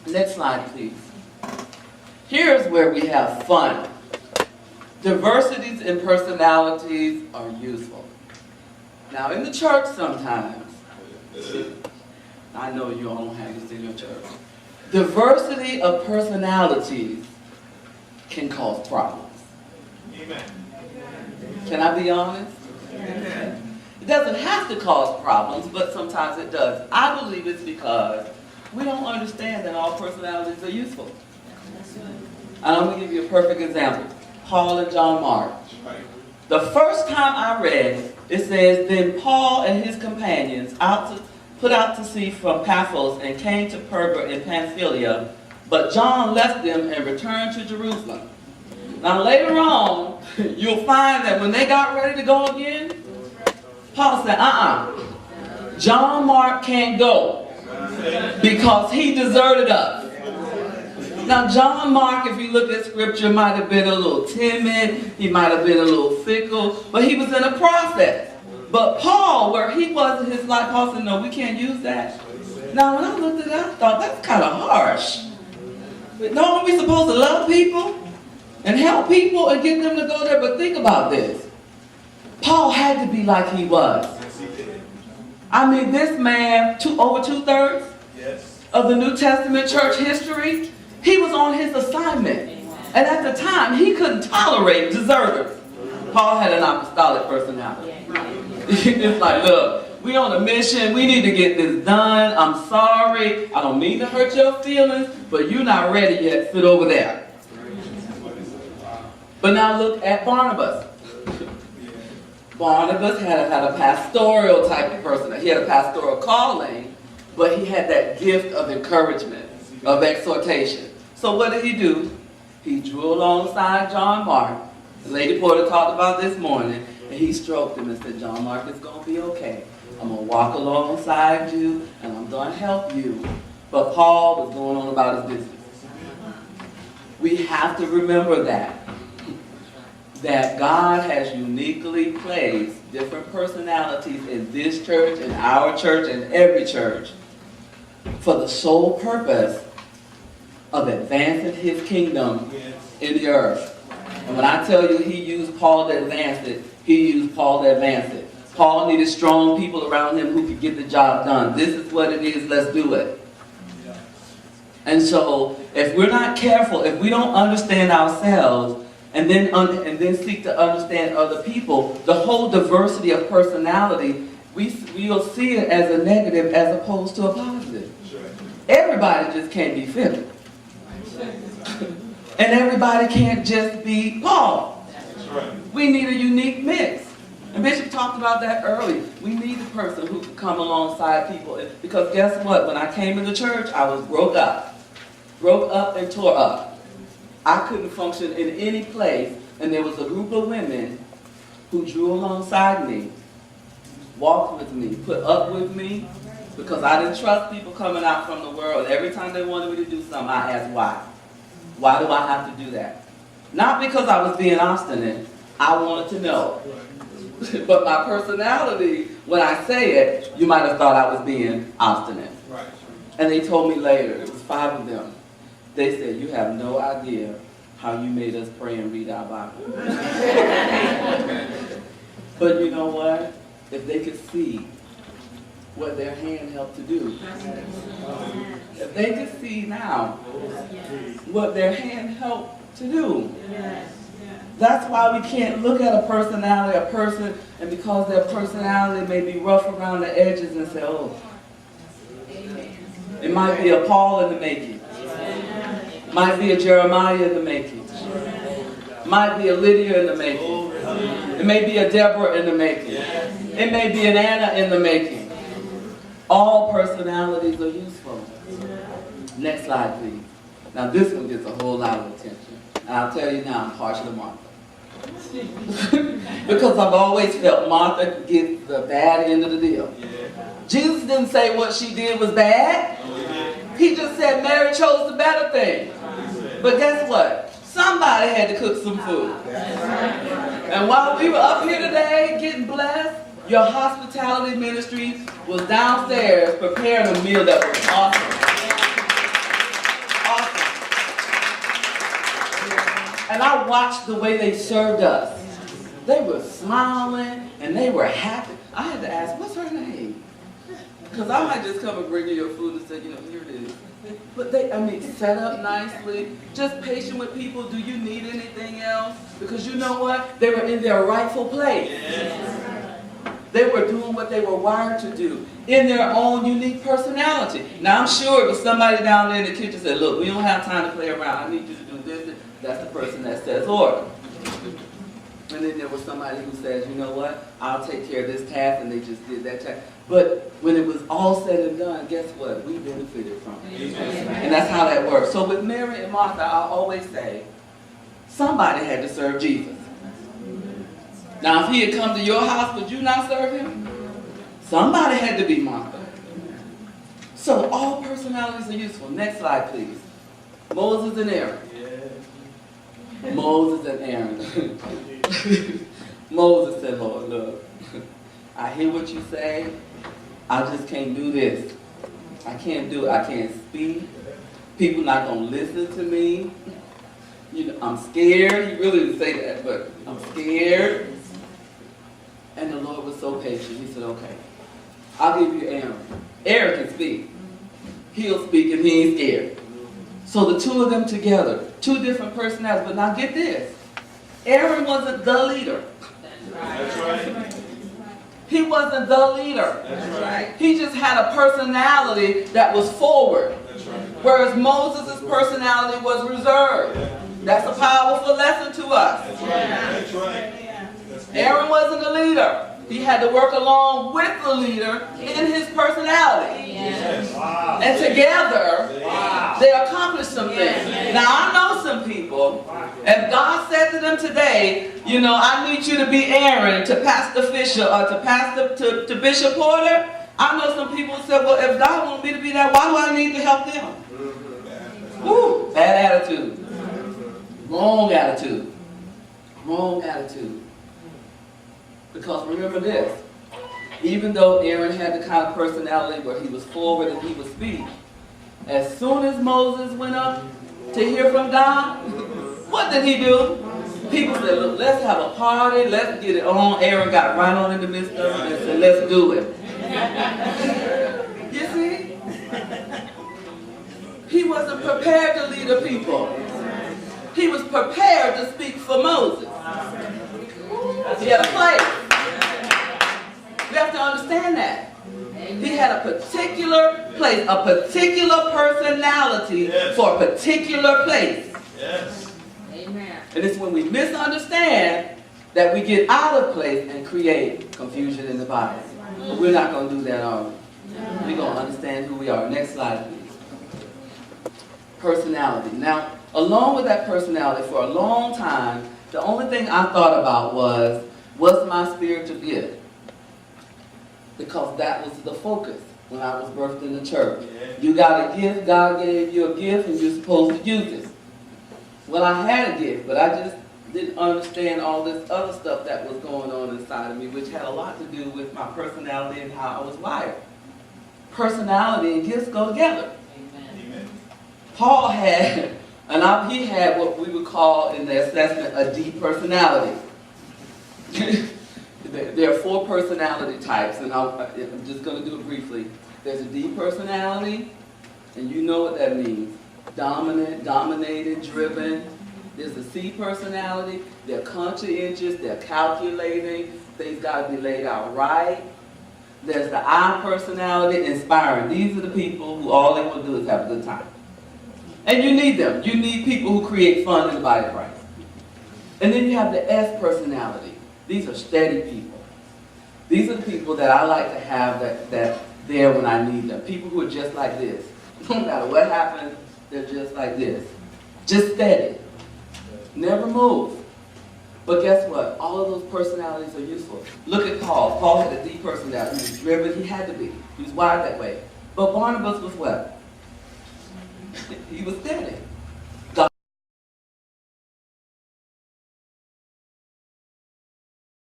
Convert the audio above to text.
Next slide, please. Here's where we have fun. Diversities in personalities are useful. Now, in the church sometimes, I know you all don't have this in your church, diversity of personalities can cause problems. Amen. Can I be honest? Amen. It doesn't have to cause problems, but sometimes it does. I believe it's because we don't understand that all personalities are useful. And I'm going to give you a perfect example. Paul and John Mark. The first time I read, it says, then Paul and his companions put out to sea from Paphos and came to Perga in Pamphylia, but John left them and returned to Jerusalem. Now later on, you'll find that when they got ready to go again, Paul said, John Mark can't go because he deserted us. Now John Mark, if you look at scripture, might have been a little timid, he might have been a little fickle, but he was in a process. But Paul, where he was in his life, Paul said, no, we can't use that. Now when I looked at it, I thought, that's kind of harsh. No, are we supposed to love people and help people and get them to go there? But think about this. Paul had to be like he was. I mean, this man, over 2/3 of the New Testament church history, he was on his assignment. And at the time, he couldn't tolerate deserters. Paul had an apostolic personality. It's like, look, we on a mission. We need to get this done. I'm sorry. I don't mean to hurt your feelings, but you're not ready yet. Sit over there. But now look at Barnabas. Barnabas had a pastoral type of person. He had a pastoral calling, but he had that gift of encouragement, of exhortation. So what did he do? He drew alongside John Mark. The Lady Porter talked about this morning, and he stroked him and said, John Mark, it's going to be okay. I'm going to walk alongside you, and I'm going to help you. But Paul was going on about his business. We have to remember that God has uniquely placed different personalities in this church, in our church, in every church, for the sole purpose of advancing his kingdom in the earth. And when I tell you he used Paul to advance it, he used Paul to advance it. Paul needed strong people around him who could get the job done. This is what it is, let's do it. And so, if we're not careful, if we don't understand ourselves, and then seek to understand other people, the whole diversity of personality, we'll see it as a negative as opposed to a positive. Everybody just can't be fickle. And everybody can't just be Paul. We need a unique mix. And Bishop talked about that early. We need a person who can come alongside people. Because guess what? When I came into church, I was broke up and tore up. I couldn't function in any place, and there was a group of women who drew alongside me, walked with me, put up with me, because I didn't trust people coming out from the world. Every time they wanted me to do something, I asked why. Why do I have to do that? Not because I was being obstinate. I wanted to know. But my personality, when I say it, you might have thought I was being obstinate. And they told me later, it was 5 of them. They said, you have no idea how you made us pray and read our Bible. But you know what? If they could see what their hand helped to do. If they could see now what their hand helped to do. That's why we can't look at a personality, a person, and because their personality may be rough around the edges and say, oh, it might be a Paul in the making. Might be a Jeremiah in the making. Might be a Lydia in the making. It may be a Deborah in the making. It may be an Anna in the making. All personalities are useful. Next slide, please. Now this one gets a whole lot of attention. And I'll tell you now, I'm partial to Martha. Because I've always felt Martha gets the bad end of the deal. Jesus didn't say what she did was bad. He just said Mary chose the better thing. But guess what? Somebody had to cook some food. And while we were up here today getting blessed, your hospitality ministry was downstairs preparing a meal that was awesome. And I watched the way they served us. They were smiling and they were happy. I had to ask, what's her name? Because I might just come and bring you your food and say, you know, here it is. But they, set up nicely, just patient with people. Do you need anything else? Because you know what? They were in their rightful place. Yes. They were doing what they were wired to do in their own unique personality. Now I'm sure if somebody down there in the kitchen said, look, we don't have time to play around. I need you to do this. That's the person that says order. And then there was somebody who says, you know what, I'll take care of this task, and they just did that task. But when it was all said and done, guess what? We benefited from it. Amen. And that's how that works. So with Mary and Martha, I always say, somebody had to serve Jesus. Now, if he had come to your house, would you not serve him? Somebody had to be Martha. So all personalities are useful. Next slide, please. Moses and Aaron. Moses and Aaron. Moses said, Lord, look, I hear what you say. I just can't do this. I can't do it. I can't speak. People not going to listen to me. You know, I'm scared. He really didn't say that, but I'm scared. And the Lord was so patient. He said, okay, I'll give you Aaron. Aaron can speak. He'll speak and he ain't scared. So the two of them together, two different personalities. But now get this. Aaron wasn't the leader. That's right. He wasn't the leader. That's right. He just had a personality that was forward. That's right. Whereas Moses' personality was reserved. Yeah. That's a powerful lesson to us. That's right. That's right. That's good. Aaron wasn't the leader. He had to work along with the leader in his personality. Yes. Wow. And together, Wow. they accomplished some things. Now, I know some people, if God said to them today, you know, I need you to be Aaron to Pastor Fisher or to Pastor to Bishop Porter, I know some people said, well, if God wants me to be that, why do I need to help them? Woo, bad attitude. Wrong attitude. Wrong attitude. Because remember this, even though Aaron had the kind of personality where he was forward and he would speak, as soon as Moses went up to hear from God, what did he do? People said, look, let's have a party, let's get it on. Aaron got right on in the midst of it and said, let's do it. You see? He wasn't prepared to lead the people. He was prepared to speak for Moses. He had a place. You have to understand that. He had a particular place, a particular personality for a particular place. Yes. Amen. And it's when we misunderstand that we get out of place and create confusion in the body. But we're not going to do that, are we? We're going to understand who we are. Next slide, please. Personality. Now, along with that personality, for a long time, the only thing I thought about was, what's my spiritual gift? Because that was the focus when I was birthed in the church. You got a gift, God gave you a gift, and you're supposed to use it. Well, I had a gift, but I just didn't understand all this other stuff that was going on inside of me, which had a lot to do with my personality and how I was wired. Personality and gifts go together. Amen. Paul had, he had what we would call in the assessment a deep personality. There are 4 personality types, and I'm just going to do it briefly. There's a deep personality, and you know what that means. Dominant, dominated, driven. There's a C personality. They're conscientious, they're calculating. Things got to be laid out right. There's the I personality, inspiring. These are the people who all they want to do is have a good time. And you need them. You need people who create fun in the body of Christ. And then you have the S personality. These are steady people. These are the people that I like to have that there when I need them. People who are just like this. No matter what happens, they're just like this. Just steady. Never move. But guess what? All of those personalities are useful. Look at Paul. Paul had a deep personality. He was driven. He had to be. He was wired that way. But Barnabas was what? He was steady.